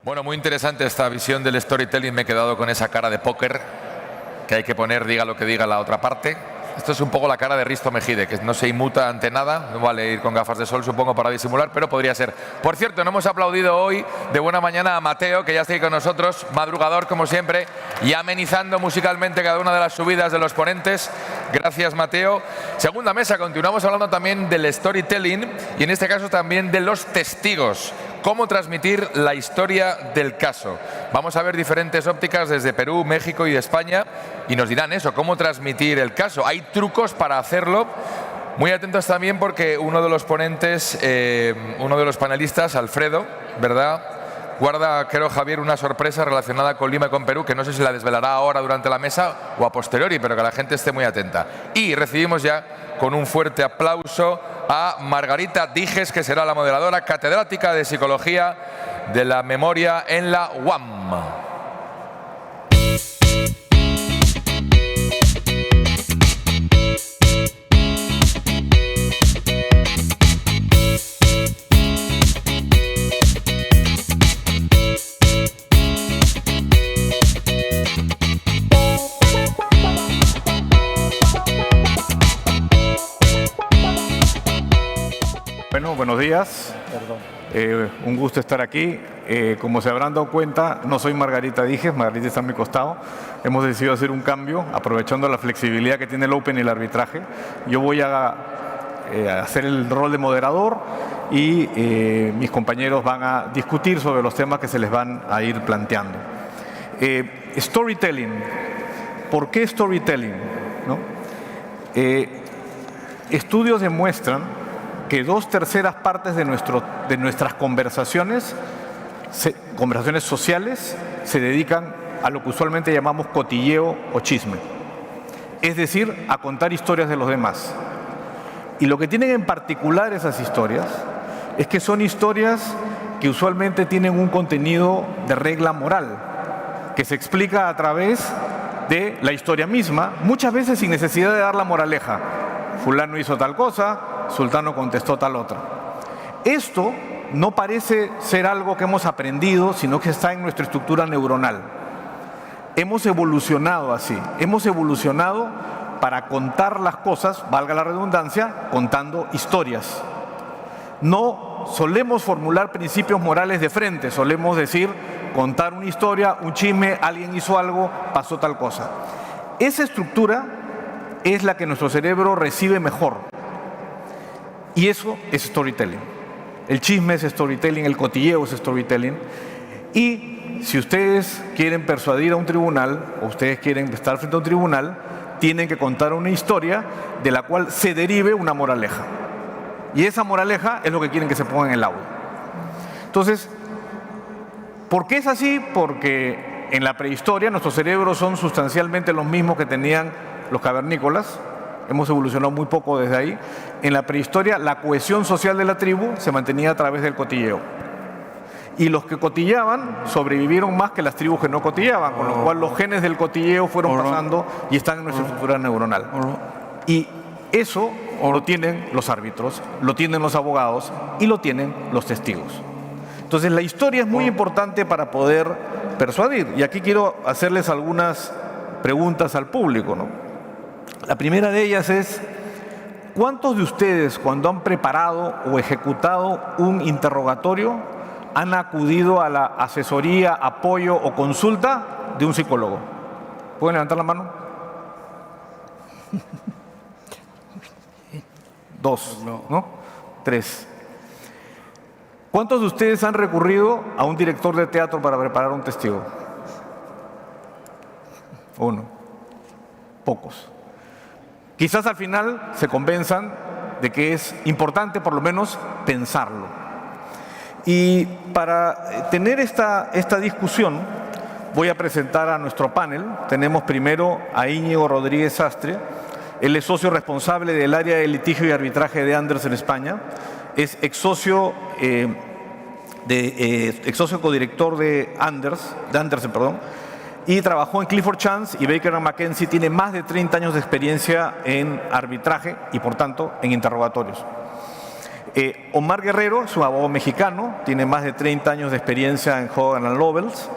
Bueno, muy interesante esta visión del storytelling. Me he quedado con esa cara de póker que hay que poner, diga lo que diga la otra parte. Esto es un poco la cara de Risto Mejide, que no se inmuta ante nada. No vale ir con gafas de sol, supongo, para disimular, pero podría ser. Por cierto, no hemos aplaudido hoy de buena mañana a Mateo, que ya está ahí con nosotros, madrugador como siempre, y amenizando musicalmente cada una de las subidas de los ponentes. Gracias, Mateo. Segunda mesa, continuamos hablando también del storytelling y en este caso también de los testigos. Cómo transmitir la historia del caso. Vamos a ver diferentes ópticas desde Perú, México y España y nos dirán eso, cómo transmitir el caso. Hay trucos para hacerlo. Muy atentos también porque uno de los ponentes, uno de los panelistas, Alfredo, ¿verdad?, guarda, creo, Javier, una sorpresa relacionada con Lima y con Perú, que no sé si la desvelará ahora durante la mesa o a posteriori, pero que la gente esté muy atenta. Y recibimos ya con un fuerte aplauso a Margarita Dijes, que será la moderadora, catedrática de Psicología de la Memoria en la UAM. Bueno, buenos días. Un gusto estar aquí. Como se habrán dado cuenta, no soy Margarita Dijes, Margarita está a mi costado. Hemos decidido hacer un cambio, aprovechando la flexibilidad que tiene el Open y el arbitraje. Yo voy a hacer el rol de moderador y mis compañeros van a discutir sobre los temas que se les van a ir planteando. Storytelling. ¿Por qué storytelling? ¿No? Estudios demuestran que 2/3 partes de nuestras conversaciones sociales se dedican a lo que usualmente llamamos cotilleo o chisme. Es decir, a contar historias de los demás. Y lo que tienen en particular esas historias es que son historias que usualmente tienen un contenido de regla moral, que se explica a través de la historia misma, muchas veces sin necesidad de dar la moraleja. Fulano hizo tal cosa, Sultano contestó tal otra. Esto no parece ser algo que hemos aprendido, sino que está en nuestra estructura neuronal. Hemos evolucionado así. Hemos evolucionado para contar las cosas, valga la redundancia, contando historias. No solemos formular principios morales de frente, solemos decir, contar una historia, un chisme, alguien hizo algo, pasó tal cosa. Esa estructura es la que nuestro cerebro recibe mejor. Y eso es storytelling. El chisme es storytelling, el cotilleo es storytelling. Y si ustedes quieren persuadir a un tribunal, o ustedes quieren estar frente a un tribunal, tienen que contar una historia de la cual se derive una moraleja. Y esa moraleja es lo que quieren que se ponga en el audio. Entonces, ¿por qué es así? Porque en la prehistoria nuestros cerebros son sustancialmente los mismos que tenían los cavernícolas. Hemos evolucionado muy poco desde ahí. En la prehistoria, la cohesión social de la tribu se mantenía a través del cotilleo. Y los que cotillaban sobrevivieron más que las tribus que no cotillaban, con lo cual los genes del cotilleo fueron pasando y están en nuestra estructura neuronal. Y eso lo tienen los árbitros, lo tienen los abogados y lo tienen los testigos. Entonces, la historia es muy importante para poder persuadir. Y aquí quiero hacerles algunas preguntas al público, ¿no? La primera de ellas es, ¿cuántos de ustedes, cuando han preparado o ejecutado un interrogatorio, han acudido a la asesoría, apoyo o consulta de un psicólogo? ¿Pueden levantar la mano? 2, ¿no? 3. ¿Cuántos de ustedes han recurrido a un director de teatro para preparar un testigo? 1. Pocos. Quizás al final se convenzan de que es importante por lo menos pensarlo. Y para tener esta discusión voy a presentar a nuestro panel. Tenemos primero a Íñigo Rodríguez Sastre. Él es socio responsable del área de litigio y arbitraje de Anders en España. Es ex socio codirector de Andersen, y trabajó en Clifford Chance y Baker McKenzie. Tiene más de 30 años de experiencia en arbitraje y, por tanto, en interrogatorios. Omar Guerrero es un abogado mexicano, tiene más de 30 años de experiencia en Hogan & Lovells,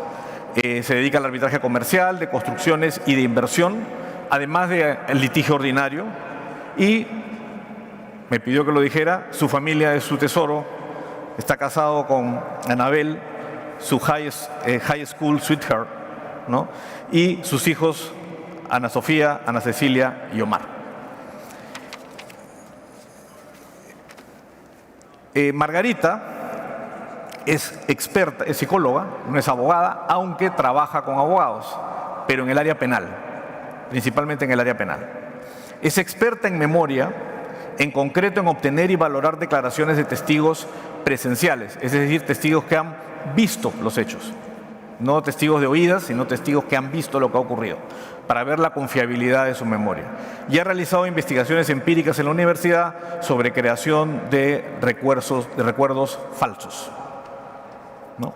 se dedica al arbitraje comercial, de construcciones y de inversión, además del litigio ordinario, y me pidió que lo dijera, su familia es su tesoro, está casado con Anabel, su high school sweetheart, ¿no? Y sus hijos, Ana Sofía, Ana Cecilia y Omar. Margarita es experta, es psicóloga, no es abogada, aunque trabaja con abogados, pero en el área penal, principalmente en el área penal. Es experta en memoria, en concreto en obtener y valorar declaraciones de testigos presenciales, es decir, testigos que han visto los hechos, no testigos de oídas, sino testigos que han visto lo que ha ocurrido, para ver la confiabilidad de su memoria. Y ha realizado investigaciones empíricas en la universidad sobre creación de recuerdos falsos, ¿no?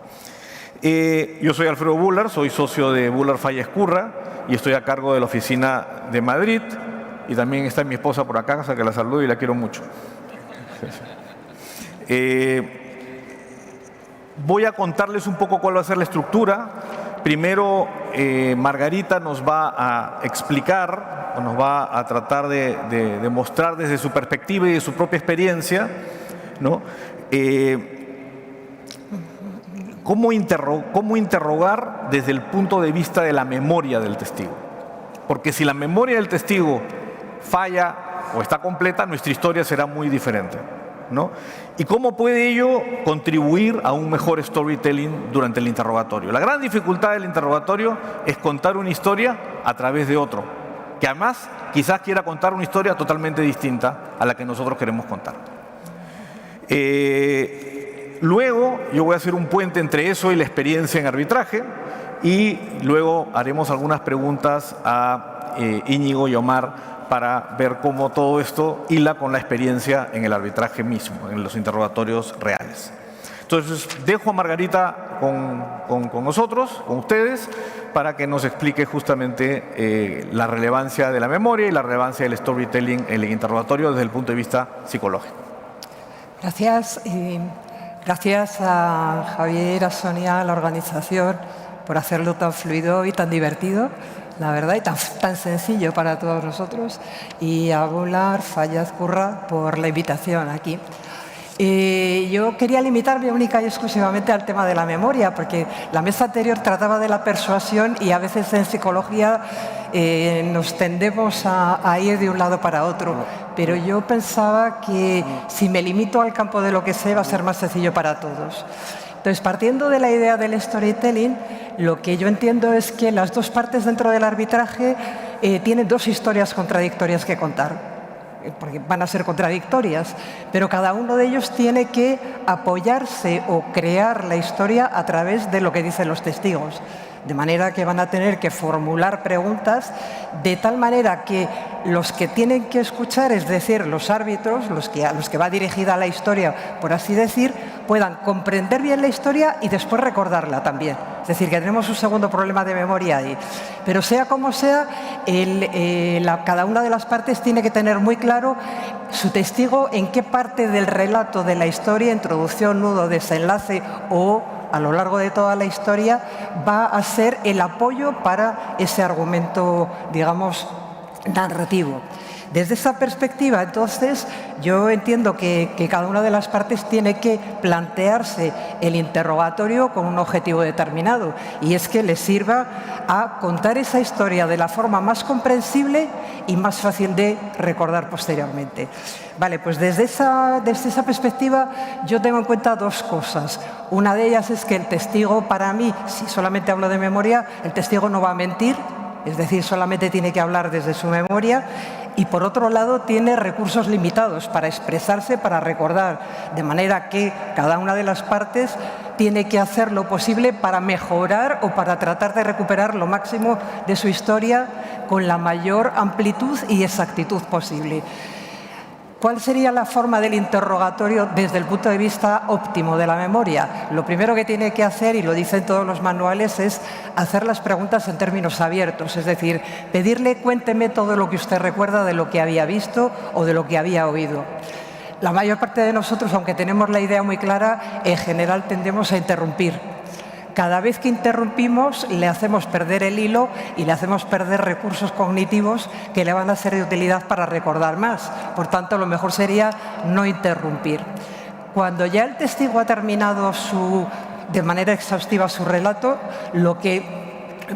Yo soy Alfredo Bullard, soy socio de Bullard Falla Escurra y estoy a cargo de la oficina de Madrid, y también está mi esposa por acá, o sea que la saludo y la quiero mucho. Voy a contarles un poco cuál va a ser la estructura. Primero, Margarita nos va a explicar, o nos va a tratar de mostrar desde su perspectiva y de su propia experiencia, ¿no? Cómo interrogar desde el punto de vista de la memoria del testigo. Porque si la memoria del testigo falla o está completa, nuestra historia será muy diferente, ¿no? ¿Y cómo puede ello contribuir a un mejor storytelling durante el interrogatorio? La gran dificultad del interrogatorio es contar una historia a través de otro, que además quizás quiera contar una historia totalmente distinta a la que nosotros queremos contar. Luego yo voy a hacer un puente entre eso y la experiencia en arbitraje, y luego haremos algunas preguntas a Íñigo y Omar para ver cómo todo esto hila con la experiencia en el arbitraje mismo, en los interrogatorios reales. Entonces, dejo a Margarita con nosotros, con ustedes, para que nos explique justamente la relevancia de la memoria y la relevancia del storytelling en el interrogatorio desde el punto de vista psicológico. Gracias. Gracias a Javier, a Sonia, a la organización, por hacerlo tan fluido y tan divertido, la verdad, y tan sencillo para todos nosotros, y a Bullard Falla Escurra por la invitación aquí. Yo quería limitarme única y exclusivamente al tema de la memoria, porque la mesa anterior trataba de la persuasión y a veces en psicología nos tendemos a ir de un lado para otro. Pero yo pensaba que si me limito al campo de lo que sé va a ser más sencillo para todos. Entonces, partiendo de la idea del storytelling, lo que yo entiendo es que las dos partes dentro del arbitraje tienen dos historias contradictorias que contar, porque van a ser contradictorias, pero cada uno de ellos tiene que apoyarse o crear la historia a través de lo que dicen los testigos. De manera que van a tener que formular preguntas de tal manera que los que tienen que escuchar, es decir, los árbitros, a los que va dirigida la historia, por así decir, puedan comprender bien la historia y después recordarla también. Es decir, que tenemos un segundo problema de memoria ahí. Pero sea como sea, cada una de las partes tiene que tener muy claro su testigo en qué parte del relato de la historia, introducción, nudo, desenlace o a lo largo de toda la historia, va a ser el apoyo para ese argumento, digamos, narrativo. Desde esa perspectiva, entonces, yo entiendo que cada una de las partes tiene que plantearse el interrogatorio con un objetivo determinado, y es que le sirva a contar esa historia de la forma más comprensible y más fácil de recordar posteriormente. Vale, pues desde esa perspectiva yo tengo en cuenta dos cosas. Una de ellas es que el testigo, para mí, si solamente hablo de memoria, el testigo no va a mentir, es decir, solamente tiene que hablar desde su memoria, y por otro lado tiene recursos limitados para expresarse, para recordar, de manera que cada una de las partes tiene que hacer lo posible para mejorar o para tratar de recuperar lo máximo de su historia con la mayor amplitud y exactitud posible. ¿Cuál sería la forma del interrogatorio desde el punto de vista óptimo de la memoria? Lo primero que tiene que hacer, y lo dicen todos los manuales, es hacer las preguntas en términos abiertos, es decir, pedirle cuénteme todo lo que usted recuerda de lo que había visto o de lo que había oído. La mayor parte de nosotros, aunque tenemos la idea muy clara, en general tendemos a interrumpir. Cada vez que interrumpimos le hacemos perder el hilo y le hacemos perder recursos cognitivos que le van a ser de utilidad para recordar más. Por tanto, lo mejor sería no interrumpir. Cuando ya el testigo ha terminado de manera exhaustiva su relato, lo que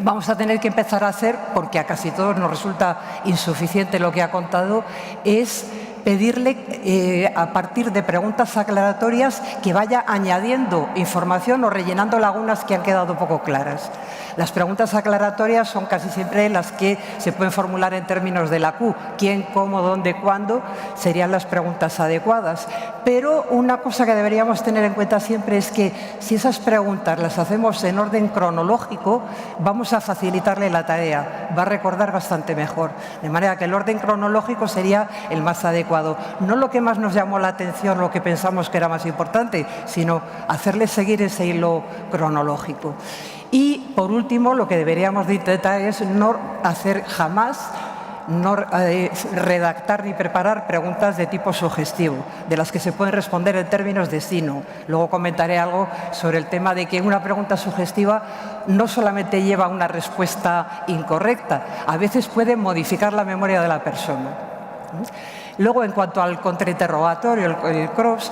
vamos a tener que empezar a hacer, porque a casi todos nos resulta insuficiente lo que ha contado, es pedirle a partir de preguntas aclaratorias que vaya añadiendo información o rellenando lagunas que han quedado poco claras. Las preguntas aclaratorias son casi siempre las que se pueden formular en términos de la Q. ¿Quién, cómo, dónde, cuándo? Serían las preguntas adecuadas. Pero una cosa que deberíamos tener en cuenta siempre es que si esas preguntas las hacemos en orden cronológico, vamos a facilitarle la tarea, va a recordar bastante mejor. De manera que el orden cronológico sería el más adecuado. No lo que más nos llamó la atención, lo que pensamos que era más importante, sino hacerle seguir ese hilo cronológico. Y, por último, lo que deberíamos de intentar es no hacer jamás, no redactar ni preparar preguntas de tipo sugestivo, de las que se pueden responder en términos de sí, no. Luego comentaré algo sobre el tema de que una pregunta sugestiva no solamente lleva una respuesta incorrecta, a veces puede modificar la memoria de la persona. Luego, en cuanto al contrainterrogatorio, el cross,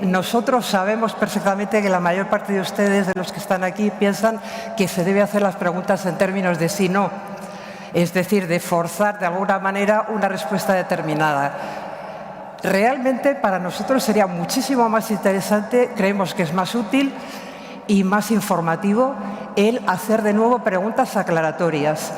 nosotros sabemos perfectamente que la mayor parte de ustedes, de los que están aquí, piensan que se debe hacer las preguntas en términos de sí, no. Es decir, de forzar de alguna manera una respuesta determinada. Realmente, para nosotros sería muchísimo más interesante, creemos que es más útil y más informativo el hacer de nuevo preguntas aclaratorias.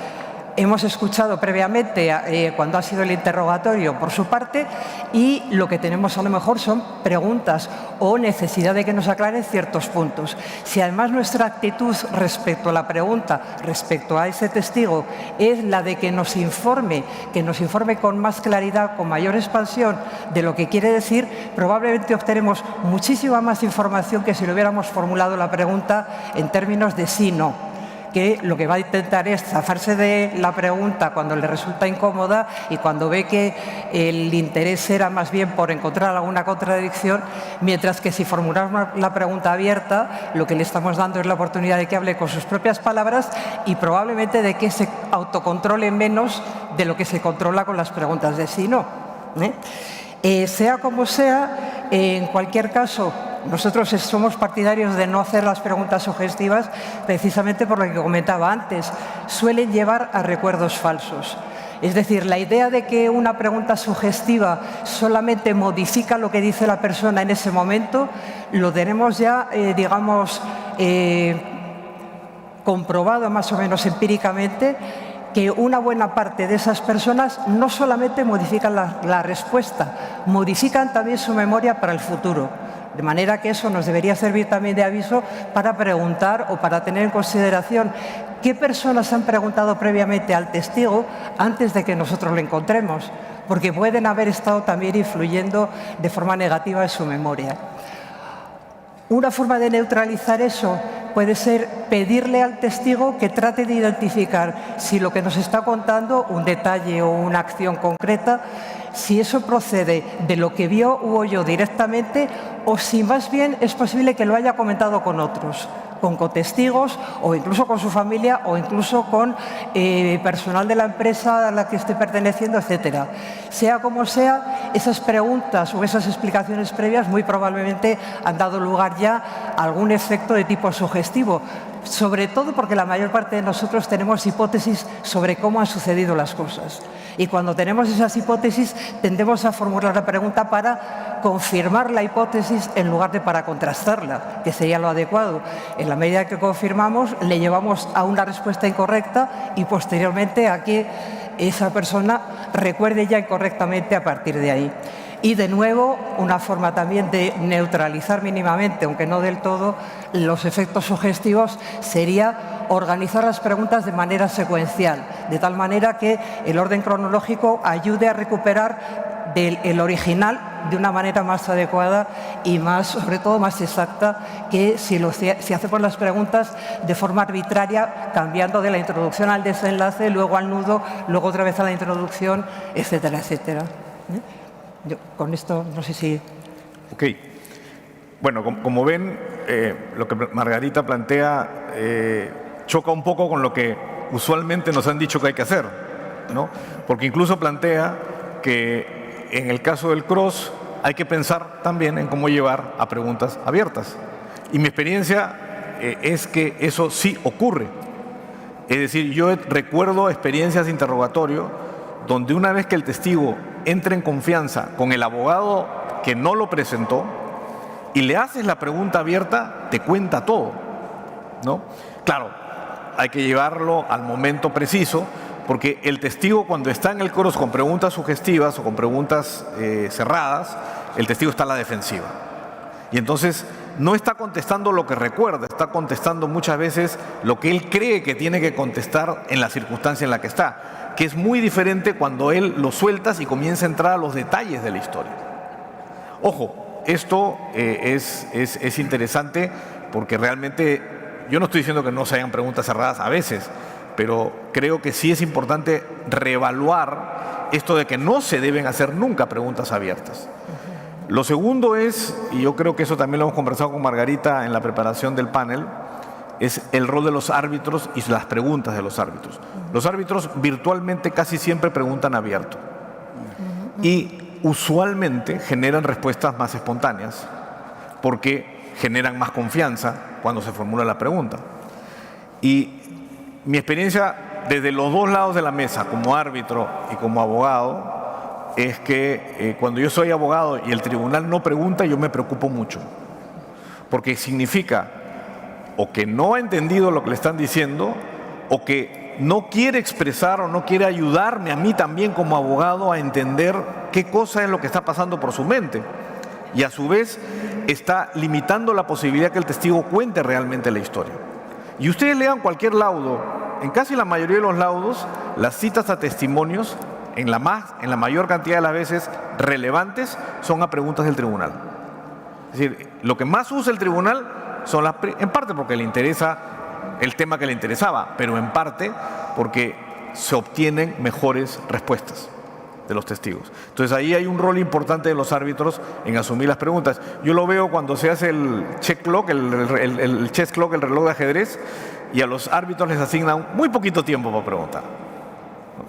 Hemos escuchado previamente cuando ha sido el interrogatorio por su parte y lo que tenemos a lo mejor son preguntas o necesidad de que nos aclaren ciertos puntos. Si además nuestra actitud respecto a la pregunta, respecto a ese testigo, es la de que nos informe con más claridad, con mayor expansión de lo que quiere decir, probablemente obtenemos muchísima más información que si le hubiéramos formulado la pregunta en términos de sí, no. Que lo que va a intentar es zafarse de la pregunta cuando le resulta incómoda y cuando ve que el interés era más bien por encontrar alguna contradicción, mientras que si formulamos la pregunta abierta, lo que le estamos dando es la oportunidad de que hable con sus propias palabras y probablemente de que se autocontrole menos de lo que se controla con las preguntas de sí y no. Sea como sea, en cualquier caso, nosotros somos partidarios de no hacer las preguntas sugestivas precisamente por lo que comentaba antes. Suelen llevar a recuerdos falsos. Es decir, la idea de que una pregunta sugestiva solamente modifica lo que dice la persona en ese momento, lo tenemos ya, comprobado más o menos empíricamente, que una buena parte de esas personas no solamente modifican la respuesta, modifican también su memoria para el futuro. De manera que eso nos debería servir también de aviso para preguntar o para tener en consideración qué personas han preguntado previamente al testigo antes de que nosotros lo encontremos, porque pueden haber estado también influyendo de forma negativa en su memoria. Una forma de neutralizar eso puede ser pedirle al testigo que trate de identificar si lo que nos está contando, un detalle o una acción concreta, si eso procede de lo que vio u oyó directamente o si más bien es posible que lo haya comentado con otros, con cotestigos o incluso con su familia o incluso con personal de la empresa a la que esté perteneciendo, etcétera. Sea como sea, esas preguntas o esas explicaciones previas muy probablemente han dado lugar ya a algún efecto de tipo sugestivo, sobre todo porque la mayor parte de nosotros tenemos hipótesis sobre cómo han sucedido las cosas. Y cuando tenemos esas hipótesis, tendemos a formular la pregunta para confirmar la hipótesis en lugar de para contrastarla, que sería lo adecuado. En la medida que confirmamos, le llevamos a una respuesta incorrecta y posteriormente a que esa persona recuerde ya incorrectamente a partir de ahí. Y de nuevo, una forma también de neutralizar mínimamente, aunque no del todo, los efectos sugestivos sería organizar las preguntas de manera secuencial, de tal manera que el orden cronológico ayude a recuperar el original de una manera más adecuada y sobre todo más exacta que si hacemos las preguntas de forma arbitraria, cambiando de la introducción al desenlace, luego al nudo, luego otra vez a la introducción, etcétera, etcétera. Con esto no sé si... Ok. Bueno, como ven, lo que Margarita plantea choca un poco con lo que usualmente nos han dicho que hay que hacer, ¿no? Porque incluso plantea que en el caso del cross hay que pensar también en cómo llevar a preguntas abiertas. Y mi experiencia es que eso sí ocurre. Es decir, yo recuerdo experiencias de interrogatorio donde una vez que el testigo entra en confianza con el abogado que no lo presentó y le haces la pregunta abierta, te cuenta todo, ¿no? Claro, hay que llevarlo al momento preciso, porque el testigo cuando está en el cross con preguntas sugestivas o con preguntas cerradas, el testigo está a la defensiva. Y entonces no está contestando lo que recuerda, está contestando muchas veces lo que él cree que tiene que contestar en la circunstancia en la que está, que es muy diferente cuando él lo sueltas y comienza a entrar a los detalles de la historia. Ojo, esto es interesante porque realmente yo no estoy diciendo que no se hayan preguntas cerradas a veces, pero creo que sí es importante reevaluar esto de que no se deben hacer nunca preguntas abiertas. Lo segundo es, y yo creo que eso también lo hemos conversado con Margarita en la preparación del panel, es el rol de los árbitros y las preguntas de los árbitros. Los árbitros virtualmente casi siempre preguntan abierto y usualmente generan respuestas más espontáneas porque generan más confianza cuando se formula la pregunta. Y mi experiencia desde los dos lados de la mesa, como árbitro y como abogado, es que cuando yo soy abogado y el tribunal no pregunta, yo me preocupo mucho. Porque significa o que no ha entendido lo que le están diciendo, o que no quiere expresar o no quiere ayudarme a mí también como abogado a entender qué cosa es lo que está pasando por su mente. Y a su vez está limitando la posibilidad que el testigo cuente realmente la historia. Y ustedes lean cualquier laudo, en casi la mayoría de los laudos, las citas a testimonios, en la mayor cantidad de las veces relevantes, son a preguntas del tribunal. Es decir, lo que más usa el tribunal son en parte porque le interesa el tema que le interesaba, pero en parte porque se obtienen mejores respuestas de los testigos. Entonces ahí hay un rol importante de los árbitros en asumir las preguntas. Yo lo veo cuando se hace el check clock, el chess clock, el reloj de ajedrez, y a los árbitros les asignan muy poquito tiempo para preguntar.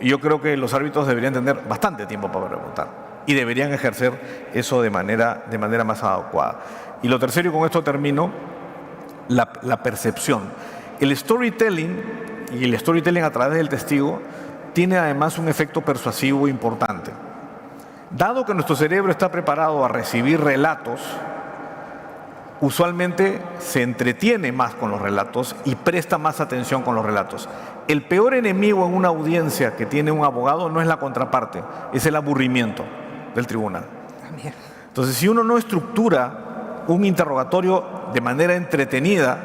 Y yo creo que los árbitros deberían tener bastante tiempo para preguntar y deberían ejercer eso de manera más adecuada. Y lo tercero, y con esto termino, la percepción. El storytelling y el storytelling a través del testigo tiene además un efecto persuasivo importante. Dado que nuestro cerebro está preparado a recibir relatos, usualmente se entretiene más con los relatos y presta más atención con los relatos. El peor enemigo en una audiencia que tiene un abogado no es la contraparte, es el aburrimiento del tribunal. Entonces, si uno no estructura un interrogatorio de manera entretenida,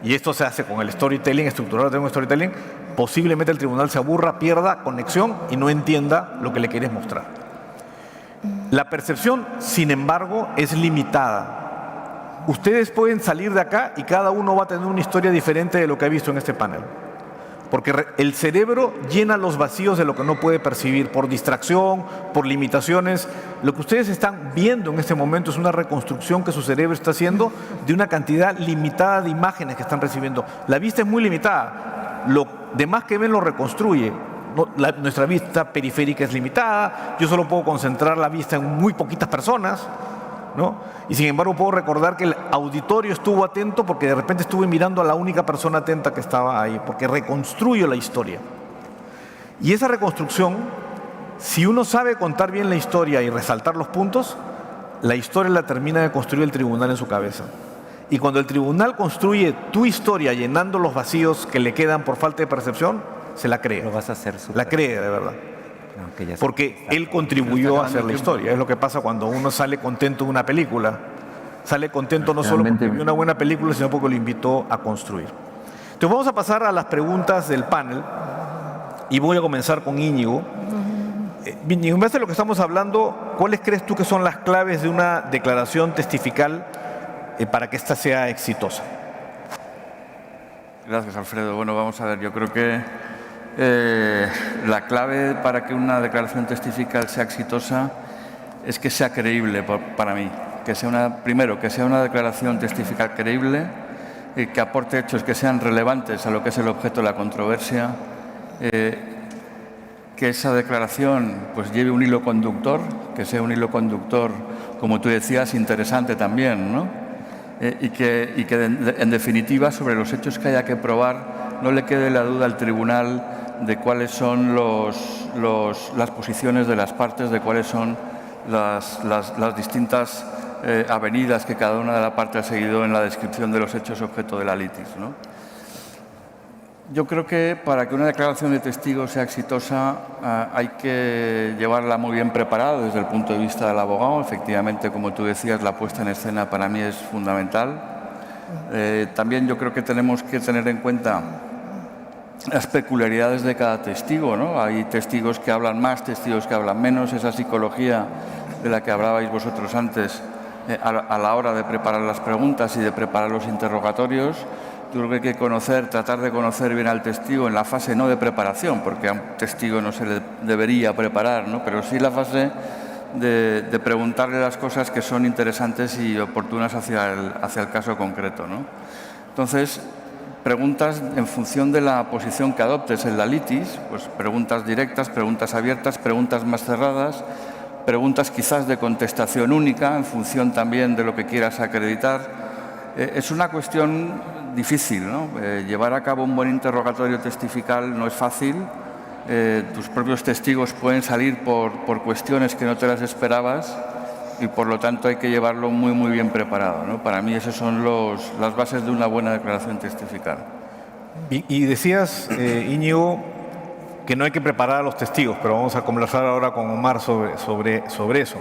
y esto se hace con el storytelling, estructurar un storytelling, posiblemente el tribunal se aburra, pierda conexión y no entienda lo que le quieres mostrar. La percepción, sin embargo, es limitada. Ustedes pueden salir de acá y cada uno va a tener una historia diferente de lo que ha visto en este panel. Porque el cerebro llena los vacíos de lo que no puede percibir por distracción, por limitaciones. Lo que ustedes están viendo en este momento es una reconstrucción que su cerebro está haciendo de una cantidad limitada de imágenes que están recibiendo. La vista es muy limitada. Lo demás que ven lo reconstruye. Nuestra vista periférica es limitada. Yo solo puedo concentrar la vista en muy poquitas personas, ¿no? Y sin embargo puedo recordar que el auditorio estuvo atento porque de repente estuve mirando a la única persona atenta que estaba ahí, porque reconstruyo la historia. Y esa reconstrucción, si uno sabe contar bien la historia y resaltar los puntos, la historia la termina de construir el tribunal en su cabeza. Y cuando el tribunal construye tu historia llenando los vacíos que le quedan por falta de percepción, se la cree. Lo vas a hacer súper. La cree de verdad. Porque él contribuyó a hacer la historia. Es lo que pasa cuando uno sale contento de una película. Sale contento no solo porque vio una buena película, sino porque lo invitó a construir. Entonces vamos a pasar a las preguntas del panel y voy a comenzar con Íñigo. Íñigo, en base a lo que estamos hablando, ¿cuáles crees tú que son las claves de una declaración testifical para que ésta sea exitosa? Gracias, Alfredo. Bueno, vamos a ver, yo creo que la clave para que una declaración testifical sea exitosa es que sea creíble para mí, primero, que sea una declaración testifical creíble, que aporte hechos que sean relevantes a lo que es el objeto de la controversia, que esa declaración pues lleve un hilo conductor, que sea un hilo conductor, como tú decías, interesante también, ¿no? Y que en definitiva, sobre los hechos que haya que probar, no le quede la duda al tribunal de cuáles son las posiciones de las partes, de cuáles son las distintas avenidas que cada una de las partes ha seguido en la descripción de los hechos objeto de la litis, ¿no? Yo creo que para que una declaración de testigo sea exitosa hay que llevarla muy bien preparada desde el punto de vista del abogado. Efectivamente, como tú decías, la puesta en escena para mí es fundamental. También yo creo que tenemos que tener en cuenta las peculiaridades de cada testigo, ¿no? Hay testigos que hablan más, testigos que hablan menos. Esa psicología de la que hablabais vosotros antes a la hora de preparar las preguntas y de preparar los interrogatorios. Yo creo que hay que tratar de conocer bien al testigo en la fase no de preparación, porque a un testigo no se le debería preparar, ¿no? Pero sí la fase de preguntarle las cosas que son interesantes y oportunas hacia el caso concreto, ¿no? Entonces, preguntas en función de la posición que adoptes en la litis, pues preguntas directas, preguntas abiertas, preguntas más cerradas, preguntas quizás de contestación única en función también de lo que quieras acreditar. Es una cuestión difícil, ¿no? Llevar a cabo un buen interrogatorio testifical no es fácil. Tus propios testigos pueden salir por cuestiones que no te las esperabas y por lo tanto hay que llevarlo muy, muy bien preparado, ¿no? Para mí esas son las bases de una buena declaración testifical. Y decías, Íñigo, que no hay que preparar a los testigos, pero vamos a conversar ahora con Omar sobre eso.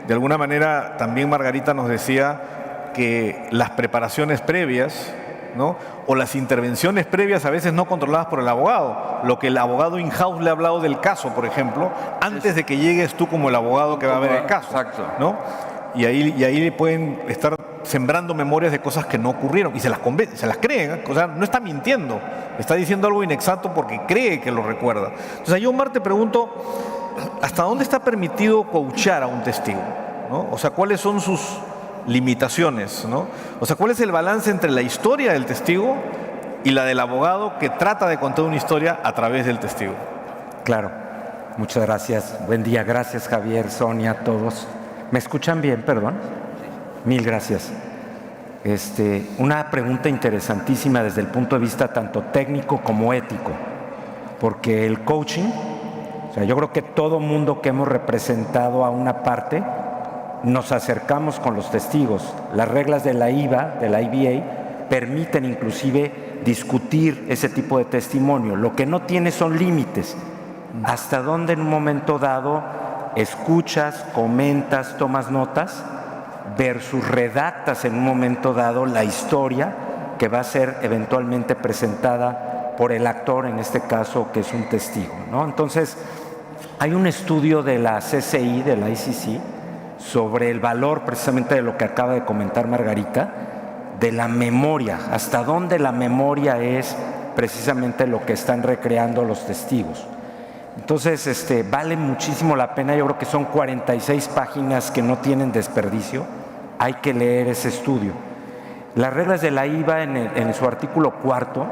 De alguna manera, también Margarita nos decía que las preparaciones previas, ¿no? O las intervenciones previas a veces no controladas por el abogado, lo que el abogado in-house le ha hablado del caso, por ejemplo, antes de que llegues tú como el abogado que va a ver el caso. Exacto. ¿No? Y ahí pueden estar sembrando memorias de cosas que no ocurrieron y se las creen, ¿eh? O sea, no está mintiendo, está diciendo algo inexacto porque cree que lo recuerda. Entonces, yo, Omar, te pregunto, ¿hasta dónde está permitido coachar a un testigo? ¿No? O sea, ¿cuáles son sus limitaciones, ¿no? O sea, ¿cuál es el balance entre la historia del testigo y la del abogado que trata de contar una historia a través del testigo? Claro, muchas gracias. Buen día, gracias Javier, Sonia, a todos. ¿Me escuchan bien, perdón? Mil gracias. Una pregunta interesantísima desde el punto de vista tanto técnico como ético, porque el coaching, o sea, yo creo que todo mundo que hemos representado a una parte nos acercamos con los testigos. Las reglas de la IVA, de la IBA, permiten inclusive discutir ese tipo de testimonio. Lo que no tiene son límites. Hasta dónde en un momento dado escuchas, comentas, tomas notas, versus redactas en un momento dado la historia que va a ser eventualmente presentada por el actor, en este caso, que es un testigo, ¿no? Entonces, hay un estudio de la CCI, de la ICC, sobre el valor precisamente de lo que acaba de comentar Margarita, de la memoria, hasta dónde la memoria es precisamente lo que están recreando los testigos. Entonces, vale muchísimo la pena. Yo creo que son 46 páginas que no tienen desperdicio. Hay que leer ese estudio. Las reglas de la IVA en su artículo 4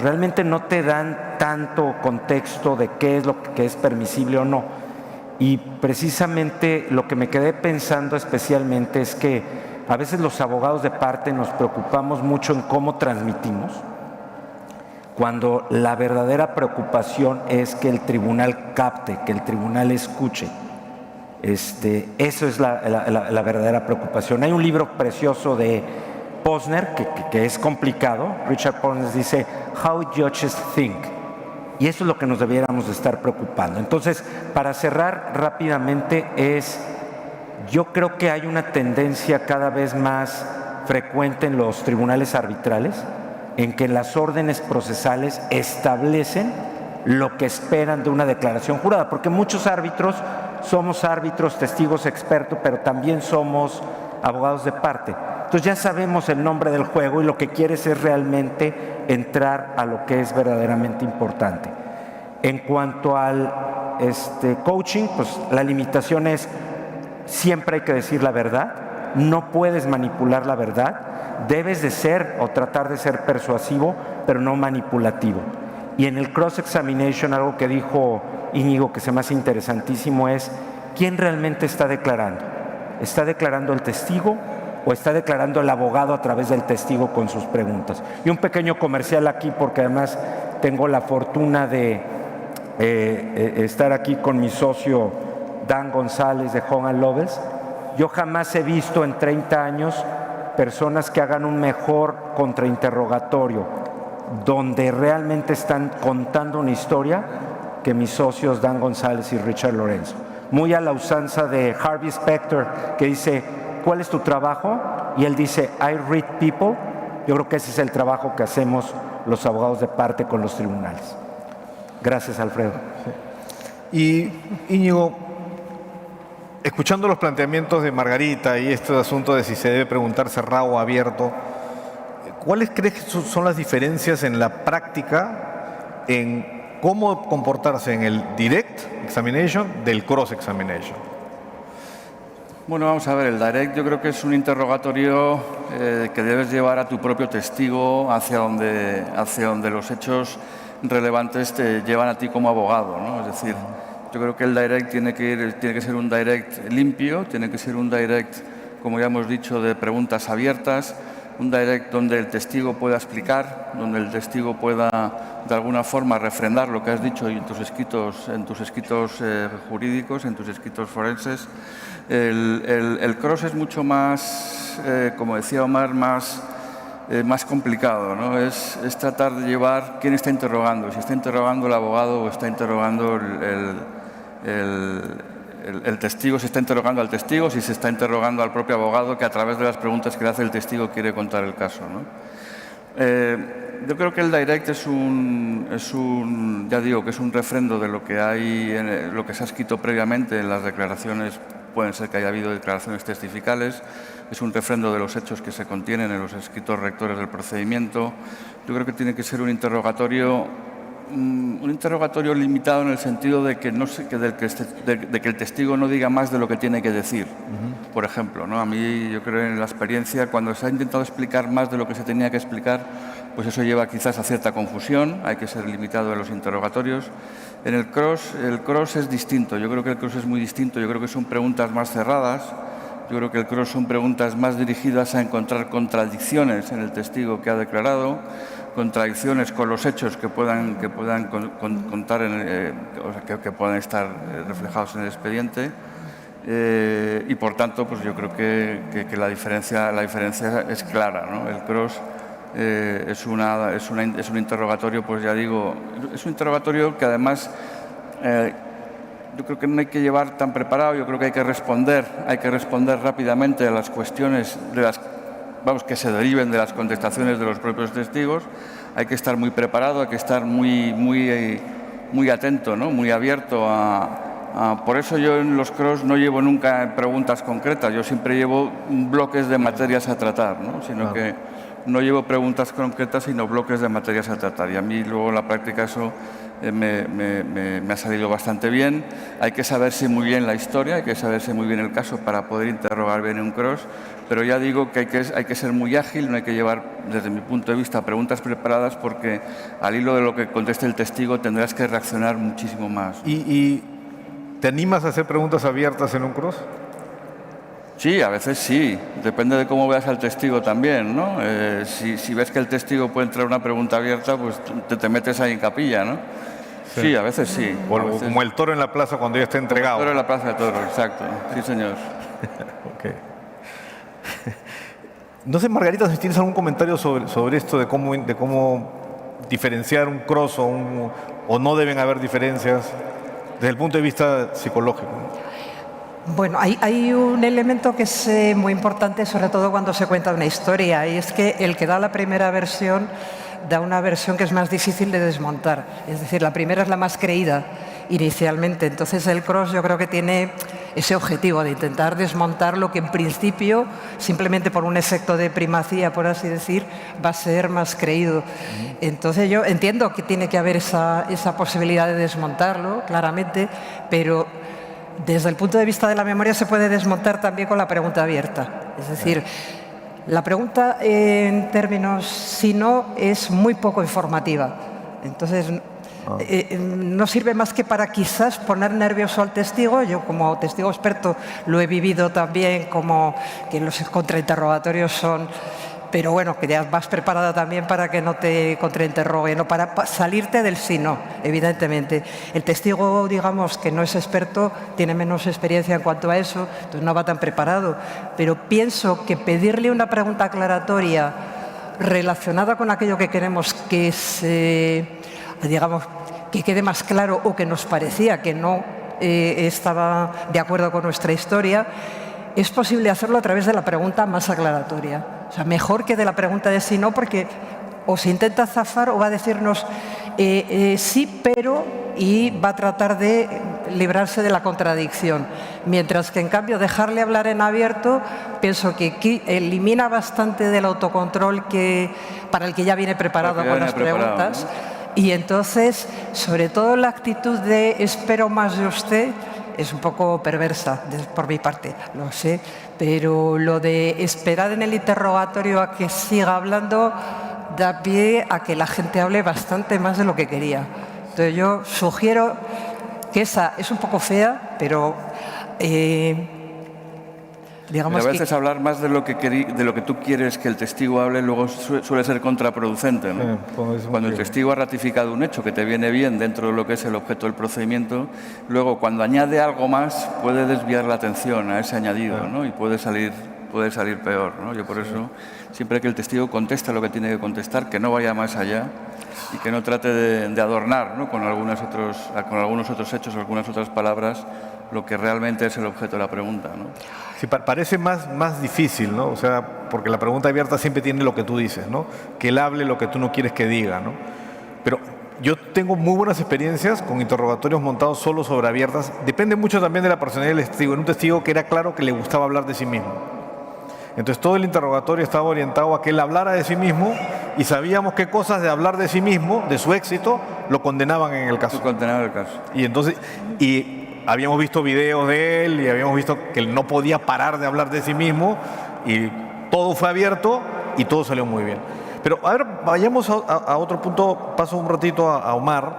realmente no te dan tanto contexto de qué es lo que es permisible o no. Y precisamente lo que me quedé pensando especialmente es que a veces los abogados de parte nos preocupamos mucho en cómo transmitimos, cuando la verdadera preocupación es que el tribunal capte, que el tribunal escuche. Eso es la verdadera preocupación. Hay un libro precioso de Posner que es complicado. Richard Posner dice How Judges Think, y eso es lo que nos debiéramos de estar preocupando. Entonces, para cerrar rápidamente, yo creo que hay una tendencia cada vez más frecuente en los tribunales arbitrales en que las órdenes procesales establecen lo que esperan de una declaración jurada, porque muchos árbitros somos árbitros, testigos expertos, pero también somos abogados de parte. Entonces ya sabemos el nombre del juego y lo que quieres es realmente entrar a lo que es verdaderamente importante. En cuanto al coaching, pues la limitación es, siempre hay que decir la verdad, no puedes manipular la verdad, debes de ser o tratar de ser persuasivo, pero no manipulativo. Y en el cross-examination, algo que dijo Íñigo que se me hace interesantísimo es, ¿quién realmente está declarando? ¿Está declarando el testigo o está declarando el abogado a través del testigo con sus preguntas? Y un pequeño comercial aquí, porque además tengo la fortuna de estar aquí con mi socio Dan González de Hogan Lovells. Yo jamás he visto en 30 años personas que hagan un mejor contrainterrogatorio, donde realmente están contando una historia, que mis socios Dan González y Richard Lorenzo. Muy a la usanza de Harvey Specter, que dice, ¿cuál es tu trabajo? Y él dice, I read people. Yo creo que ese es el trabajo que hacemos los abogados de parte con los tribunales. Gracias, Alfredo. Y Íñigo, escuchando los planteamientos de Margarita y este asunto de si se debe preguntar cerrado o abierto, ¿cuáles crees que son las diferencias en la práctica en cómo comportarse en el direct examination del cross examination? Bueno, vamos a ver, el direct yo creo que es un interrogatorio que debes llevar a tu propio testigo hacia donde los hechos relevantes te llevan a ti como abogado, ¿no? Es decir, yo creo que el direct tiene que ser un direct limpio, tiene que ser un direct, como ya hemos dicho, de preguntas abiertas, un direct donde el testigo pueda explicar, donde el testigo pueda de alguna forma refrendar lo que has dicho en tus escritos jurídicos, en tus escritos forenses. El cross es mucho más, como decía Omar, más complicado, ¿no? Es tratar de llevar quién está interrogando, si está interrogando el abogado o está interrogando el testigo, si está interrogando al testigo, si se está interrogando al propio abogado que a través de las preguntas que le hace el testigo quiere contar el caso, ¿no? Yo creo que el direct ya digo, que es un refrendo de lo que hay, lo que se ha escrito previamente en las declaraciones. Pueden ser que haya habido declaraciones testificales, es un refrendo de los hechos que se contienen en los escritos rectores del procedimiento. Yo creo que tiene que ser un interrogatorio limitado en el sentido de que el testigo no diga más de lo que tiene que decir. Por ejemplo, ¿no? A mí, yo creo en la experiencia, cuando se ha intentado explicar más de lo que se tenía que explicar, pues eso lleva quizás a cierta confusión, hay que ser limitado en los interrogatorios. En el cross es distinto, yo creo que el cross es muy distinto, yo creo que son preguntas más cerradas, yo creo que el cross son preguntas más dirigidas a encontrar contradicciones en el testigo que ha declarado, contradicciones con los hechos que puedan contar, que puedan estar reflejados en el expediente. Y por tanto, pues yo creo que la diferencia es clara, ¿no? El cross es un interrogatorio, pues ya digo, es un interrogatorio que además yo creo que no hay que llevar tan preparado, yo creo que hay que responder rápidamente a las cuestiones que se deriven de las contestaciones de los propios testigos. Hay que estar muy preparado, hay que estar muy atento, ¿no? Muy abierto por eso yo en los cross no llevo nunca preguntas concretas, yo siempre llevo bloques de materias a tratar, ¿no? Sino que no llevo preguntas concretas, sino bloques de materias a tratar. Y a mí luego en la práctica eso me ha salido bastante bien. Hay que saberse muy bien la historia, hay que saberse muy bien el caso para poder interrogar bien un cross, pero ya digo que hay que ser muy ágil, no hay que llevar, desde mi punto de vista, preguntas preparadas, porque al hilo de lo que conteste el testigo tendrás que reaccionar muchísimo más. ¿Y te animas a hacer preguntas abiertas en un cross? Sí, a veces sí. Depende de cómo veas al testigo también, ¿no? Si ves que el testigo puede entrar una pregunta abierta, pues te metes ahí en capilla, ¿no? Sí, a veces sí. Como el toro en la plaza cuando ya está entregado. El toro en la plaza de toros, exacto. Sí, señor. Okay. No sé, Margarita, si tienes algún comentario sobre esto de cómo diferenciar un cross o no deben haber diferencias desde el punto de vista psicológico. Bueno, hay un elemento que es muy importante, sobre todo cuando se cuenta una historia, y es que el que da la primera versión da una versión que es más difícil de desmontar. Es decir, la primera es la más creída inicialmente. Entonces el cross yo creo que tiene ese objetivo de intentar desmontar lo que en principio, simplemente por un efecto de primacía, por así decir, va a ser más creído. Entonces yo entiendo que tiene que haber esa posibilidad de desmontarlo, claramente, pero desde el punto de vista de la memoria se puede desmontar también con la pregunta abierta. Es decir, la pregunta en términos si no es muy poco informativa. Entonces, no sirve más que para quizás poner nervioso al testigo. Yo como testigo experto lo he vivido también, como que los contrainterrogatorios son... Pero bueno, que ya vas preparada también para que no te contrainterroguen o para salirte del sí, no, evidentemente. El testigo, digamos, que no es experto, tiene menos experiencia en cuanto a eso, entonces no va tan preparado. Pero pienso que pedirle una pregunta aclaratoria relacionada con aquello que queremos que digamos, que quede más claro o que nos parecía que no estaba de acuerdo con nuestra historia, es posible hacerlo a través de la pregunta más aclaratoria. O sea, mejor que de la pregunta de sí, no, porque o se intenta zafar o va a decirnos sí, pero, y va a tratar de librarse de la contradicción. Mientras que, en cambio, dejarle hablar en abierto, pienso que elimina bastante del autocontrol para el que ya viene preparado con las preguntas. Y entonces, sobre todo la actitud de espero más de usted, es un poco perversa por mi parte, lo sé, pero lo de esperar en el interrogatorio a que siga hablando da pie a que la gente hable bastante más de lo que quería. Entonces yo sugiero que esa es un poco fea, pero digamos a veces hablar más de lo que tú quieres que el testigo hable luego suele ser contraproducente, ¿no? Cuando el testigo ha ratificado un hecho que te viene bien dentro de lo que es el objeto del procedimiento, luego cuando añade algo más puede desviar la atención a ese añadido, ¿no? Y puede salir peor, ¿no? Yo por eso, siempre que el testigo contesta lo que tiene que contestar, que no vaya más allá y que no trate de adornar, ¿no? con algunos otros hechos o algunas otras palabras lo que realmente es el objeto de la pregunta, ¿no? Sí, parece más difícil, ¿no? O sea, porque la pregunta abierta siempre tiene lo que tú dices, ¿no? Que él hable lo que tú no quieres que diga, ¿no? Pero yo tengo muy buenas experiencias con interrogatorios montados solo sobre abiertas. Depende mucho también de la personalidad del testigo. En un testigo que era claro que le gustaba hablar de sí mismo. Entonces todo el interrogatorio estaba orientado a que él hablara de sí mismo y sabíamos qué cosas de hablar de sí mismo, de su éxito, lo condenaban en el caso. Lo condenaban en el caso. Y entonces... habíamos visto videos de él y habíamos visto que él no podía parar de hablar de sí mismo y todo fue abierto y todo salió muy bien. Pero a ver, vayamos a otro punto, paso un ratito a Omar.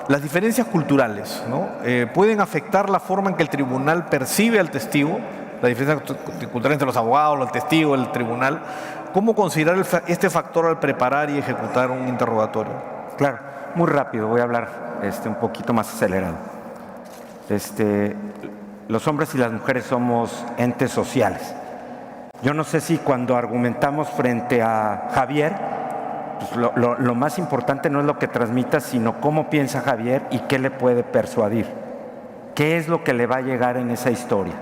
Las diferencias culturales, ¿no? Pueden afectar la forma en que el tribunal percibe al testigo, la diferencia cultural entre los abogados, el testigo, el tribunal. ¿Cómo considerar este factor al preparar y ejecutar un interrogatorio? Claro, muy rápido, voy a hablar un poquito más acelerado. Los hombres y las mujeres somos entes sociales. Yo no sé si cuando argumentamos frente a Javier, pues lo más importante no es lo que transmita, sino cómo piensa Javier y qué le puede persuadir. ¿Qué es lo que le va a llegar en esa historia?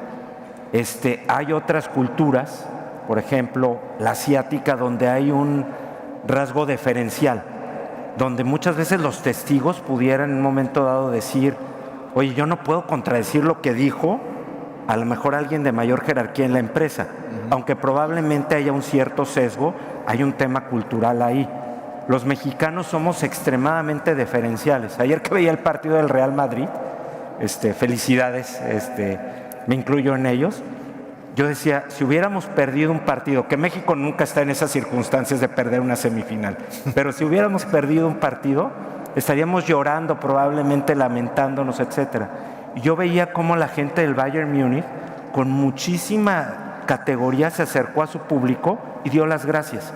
Hay otras culturas, por ejemplo, la asiática, donde hay un rasgo diferencial, donde muchas veces los testigos pudieran en un momento dado decir: oye, yo no puedo contradecir lo que dijo a lo mejor alguien de mayor jerarquía en la empresa, aunque probablemente haya un cierto sesgo, hay un tema cultural ahí. Los mexicanos somos extremadamente diferenciales. Ayer que veía el partido del Real Madrid, felicidades, me incluyo en ellos, yo decía, si hubiéramos perdido un partido, que México nunca está en esas circunstancias de perder una semifinal, pero si hubiéramos perdido un partido, estaríamos llorando, probablemente lamentándonos, etcétera. Y yo veía cómo la gente del Bayern Múnich, con muchísima categoría, se acercó a su público y dio las gracias.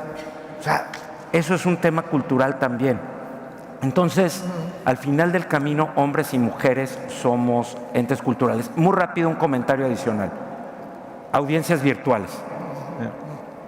O sea, eso es un tema cultural también. Entonces, al final del camino, hombres y mujeres somos entes culturales. Muy rápido, un comentario adicional. Audiencias virtuales.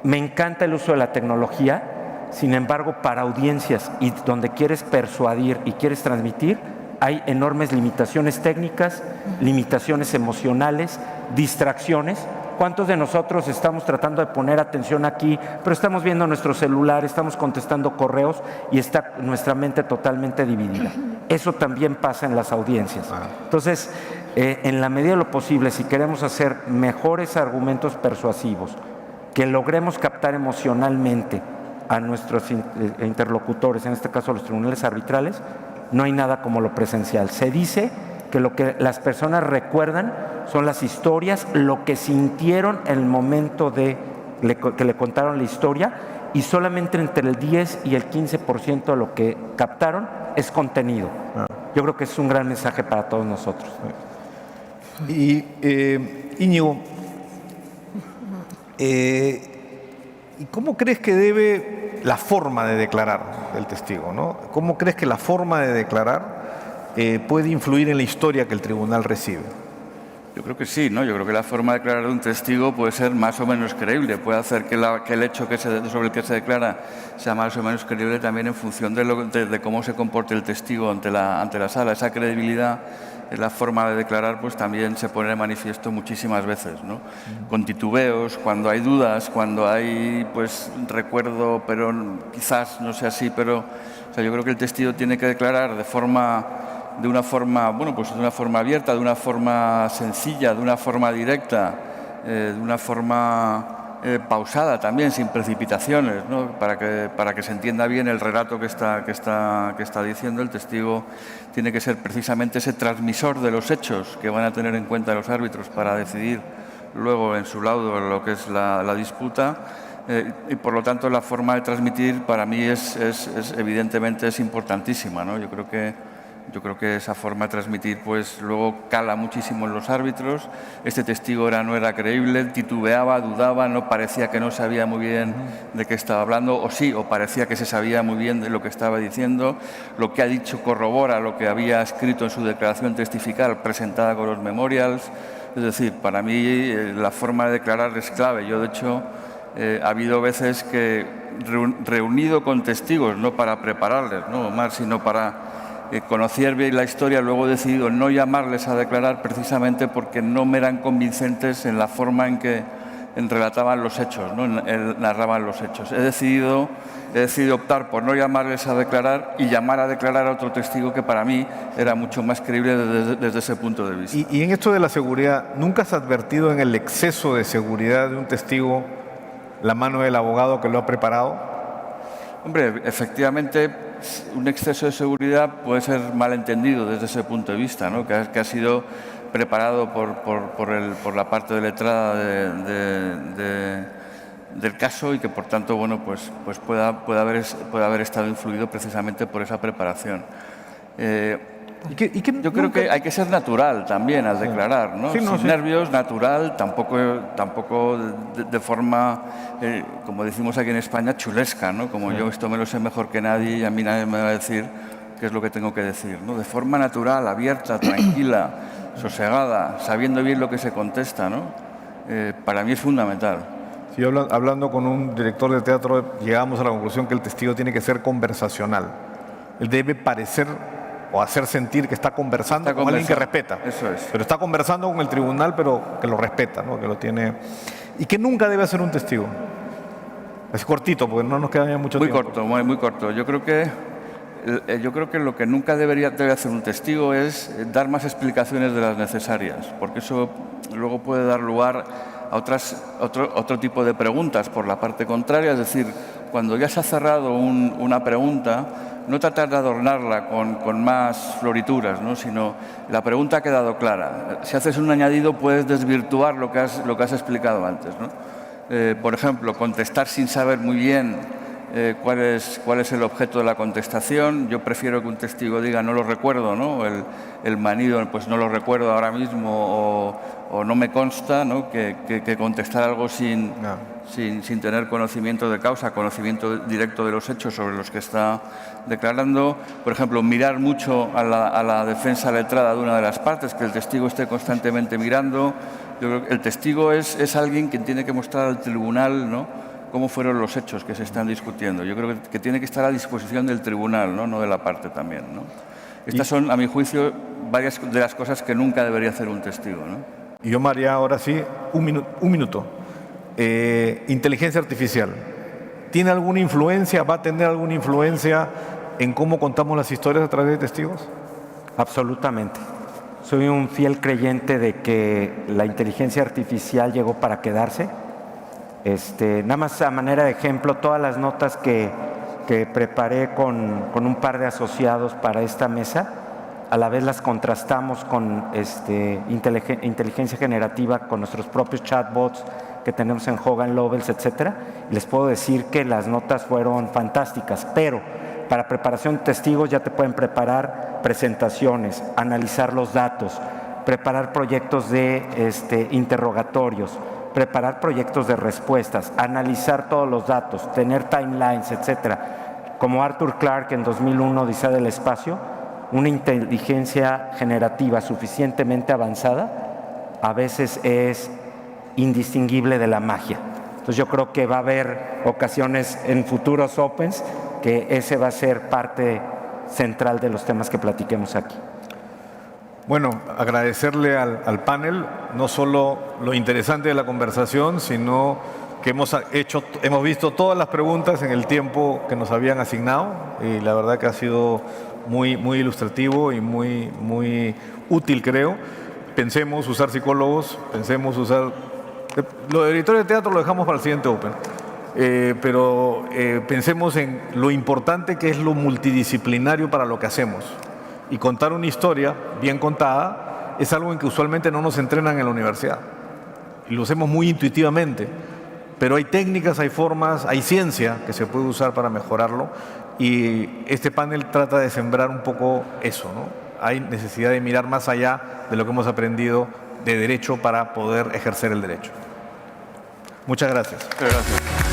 Me encanta el uso de la tecnología. Sin embargo, para audiencias y donde quieres persuadir y quieres transmitir, hay enormes limitaciones técnicas, limitaciones emocionales, distracciones. ¿Cuántos de nosotros estamos tratando de poner atención aquí, pero estamos viendo nuestro celular, estamos contestando correos y está nuestra mente totalmente dividida? Eso también pasa en las audiencias. Entonces, en la medida de lo posible, si queremos hacer mejores argumentos persuasivos, que logremos captar emocionalmente a nuestros interlocutores, en este caso los tribunales arbitrales, no hay nada como lo presencial. Se dice que lo que las personas recuerdan son las historias, lo que sintieron en el momento que le contaron la historia, y solamente entre el 10 y el 15% de lo que captaron es contenido. Yo creo que es un gran mensaje para todos nosotros. Y Íñigo, ¿y cómo crees que debe la forma de declarar del testigo, ¿no? ¿Cómo crees que la forma de declarar puede influir en la historia que el tribunal recibe? Yo creo que sí, ¿no? Yo creo que la forma de declarar de un testigo puede ser más o menos creíble, puede hacer que el hecho sobre el que se declara sea más o menos creíble también en función de cómo se comporte el testigo ante la sala. Esa credibilidad en la forma de declarar pues también se pone de manifiesto muchísimas veces, ¿no? Con titubeos, cuando hay dudas, cuando hay pues recuerdo, pero quizás no sea así, pero o sea, yo creo que el testigo tiene que declarar de una forma abierta, de una forma sencilla, de una forma directa, de una forma pausada también, sin precipitaciones, ¿no? Para que se entienda bien el relato que está diciendo. El testigo tiene que ser precisamente ese transmisor de los hechos que van a tener en cuenta los árbitros para decidir luego en su laudo lo que es la disputa. Y por lo tanto la forma de transmitir para mí evidentemente es importantísima, ¿no? Yo creo que esa forma de transmitir pues luego cala muchísimo en los árbitros. Este testigo no era creíble, titubeaba, dudaba, no parecía que no sabía muy bien de qué estaba hablando, o sí, o parecía que se sabía muy bien de lo que estaba diciendo. Lo que ha dicho corrobora lo que había escrito en su declaración testifical presentada con los memorials. Es decir, para mí la forma de declarar es clave. Yo, de hecho, ha habido veces que reunido con testigos, no para prepararles, ¿no, Omar?, sino para conocer bien la historia, luego he decidido no llamarles a declarar precisamente porque no me eran convincentes en la forma en que relataban los hechos, ¿no? Narraban los hechos. He decidido optar por no llamarles a declarar y llamar a declarar a otro testigo que para mí era mucho más creíble desde ese punto de vista. Y en esto de la seguridad, ¿nunca has advertido en el exceso de seguridad de un testigo la mano del abogado que lo ha preparado? Hombre, efectivamente, un exceso de seguridad puede ser malentendido desde ese punto de vista, ¿no? Que ha sido preparado por la parte de letrada del caso y que por tanto pues puede haber estado influido precisamente por esa preparación. Yo creo que hay que ser natural también al declarar, ¿no? Sin nervios, natural, tampoco de forma, como decimos aquí en España, chulesca, ¿no? Como yo esto me lo sé mejor que nadie y a mí nadie me va a decir qué es lo que tengo que decir, ¿no? De forma natural, abierta, tranquila, sosegada, sabiendo bien lo que se contesta, ¿no? Para mí es fundamental. Sí, hablando con un director de teatro, llegamos a la conclusión que el testigo tiene que ser conversacional. Él debe parecer o hacer sentir que está conversando con alguien que respeta. Eso es. Pero está conversando con el tribunal, pero que lo respeta, ¿no? Que lo tiene. Y que nunca debe hacer un testigo. Es cortito, porque no nos queda ya mucho tiempo. Muy corto. Yo creo que lo que nunca debe hacer un testigo es dar más explicaciones de las necesarias, porque eso luego puede dar lugar a otro tipo de preguntas por la parte contraria. Es decir, cuando ya se ha cerrado una pregunta, no tratar de adornarla con más florituras, ¿no? Sino la pregunta ha quedado clara. Si haces un añadido puedes desvirtuar lo que has explicado antes, ¿no? Por ejemplo, contestar sin saber muy bien cuál es el objeto de la contestación. Yo prefiero que un testigo diga no lo recuerdo, ¿no? El manido, pues no lo recuerdo ahora mismo o no me consta, ¿no? Que contestar algo sin tener conocimiento de causa, conocimiento directo de los hechos sobre los que está declarando. Por ejemplo, mirar mucho a la defensa letrada de una de las partes, que el testigo esté constantemente mirando. Yo creo que el testigo es alguien que tiene que mostrar al tribunal, ¿no?, cómo fueron los hechos que se están discutiendo. Yo creo que tiene que estar a disposición del tribunal, no de la parte también, ¿no? Estas son, a mi juicio, varias de las cosas que nunca debería hacer un testigo, ¿no? Y yo, María, ahora sí, un minuto. Inteligencia artificial. ¿Tiene alguna influencia, va a tener alguna influencia en cómo contamos las historias a través de testigos? Absolutamente. Soy un fiel creyente de que la inteligencia artificial llegó para quedarse. Nada más a manera de ejemplo, todas las notas que preparé con un par de asociados para esta mesa, a la vez las contrastamos con inteligencia generativa, con nuestros propios chatbots que tenemos en Hogan Lovells, etcétera. Les puedo decir que las notas fueron fantásticas, pero para preparación de testigos ya te pueden preparar presentaciones, analizar los datos, preparar proyectos de interrogatorios, preparar proyectos de respuestas, analizar todos los datos, tener timelines, etcétera. Como Arthur Clarke en 2001, Odisea del Espacio, una inteligencia generativa suficientemente avanzada a veces es indistinguible de la magia. Entonces yo creo que va a haber ocasiones en futuros Opens que ese va a ser parte central de los temas que platiquemos aquí. Bueno, agradecerle al panel no solo lo interesante de la conversación, sino que hemos visto todas las preguntas en el tiempo que nos habían asignado y la verdad que ha sido muy, muy ilustrativo y muy, muy útil, creo. Pensemos usar psicólogos, pensemos usar... Lo de directorio de teatro lo dejamos para el siguiente Open, pero pensemos en lo importante que es lo multidisciplinario para lo que hacemos. Y contar una historia bien contada es algo en que usualmente no nos entrenan en la universidad. Y lo hacemos muy intuitivamente, pero hay técnicas, hay formas, hay ciencia que se puede usar para mejorarlo. Y este panel trata de sembrar un poco eso, ¿no? Hay necesidad de mirar más allá de lo que hemos aprendido de derecho para poder ejercer el derecho. Muchas gracias. Gracias.